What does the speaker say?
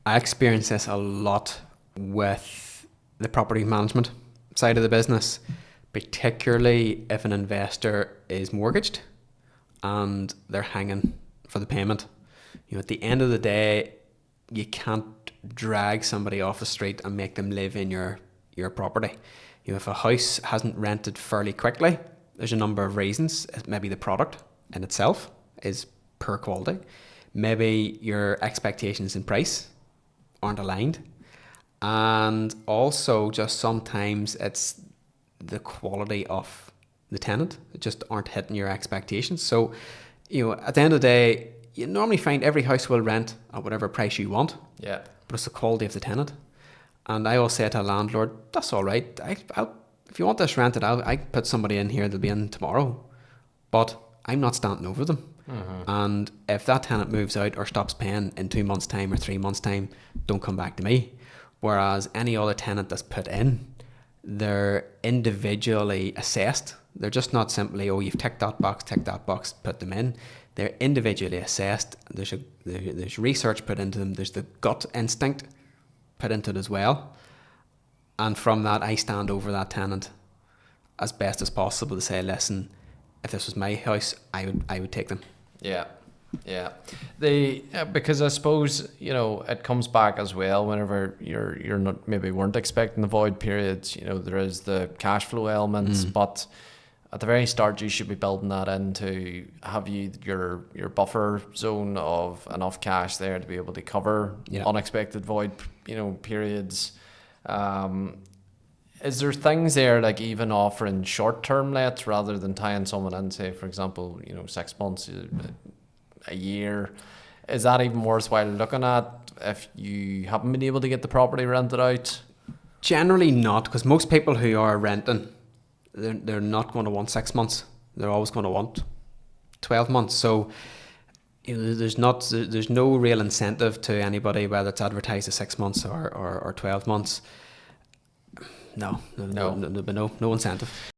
I experience this a lot with the property management side of the business, particularly if an investor is mortgaged and they're hanging for the payment. At the end of the day, you can't drag somebody off the street and make them live in your property. If a house hasn't rented fairly quickly, there's a number of reasons. Maybe the product in itself is poor quality. Maybe your expectations in price aren't aligned. And also just sometimes it's the quality of the tenant that just aren't hitting your expectations. So, at the end of the day, you normally find every house will rent at whatever price you want. Yeah. But it's the quality of the tenant. And I always say to a landlord, that's all right. If you want this rented, I put somebody in here, they'll be in tomorrow. But I'm not standing over them. Mm-hmm. And if that tenant moves out or stops paying in 2 months' time or 3 months' time, don't come back to me. Whereas any other tenant that's put in, they're individually assessed. They're just not simply, oh, you've ticked that box, put them in. They're individually assessed. There's research put into them. There's the gut instinct put into it as well. And from that, I stand over that tenant as best as possible to say, listen, if this was my house, I would take them. Yeah. Because I suppose, it comes back as well whenever you're not, maybe weren't expecting the void periods, there is the cash flow elements, but at the very start you should be building that in to have your buffer zone of enough cash there to be able to cover unexpected void periods. Is there things there like even offering short-term lets rather than tying someone in, say for example 6 months, a year? Is that even worthwhile looking at if you haven't been able to get the property rented out? Generally not, because most people who are renting, they're not going to want 6 months. They're always going to want 12 months. So there's no real incentive to anybody, whether it's advertised as 6 months or 12 months. No incentive.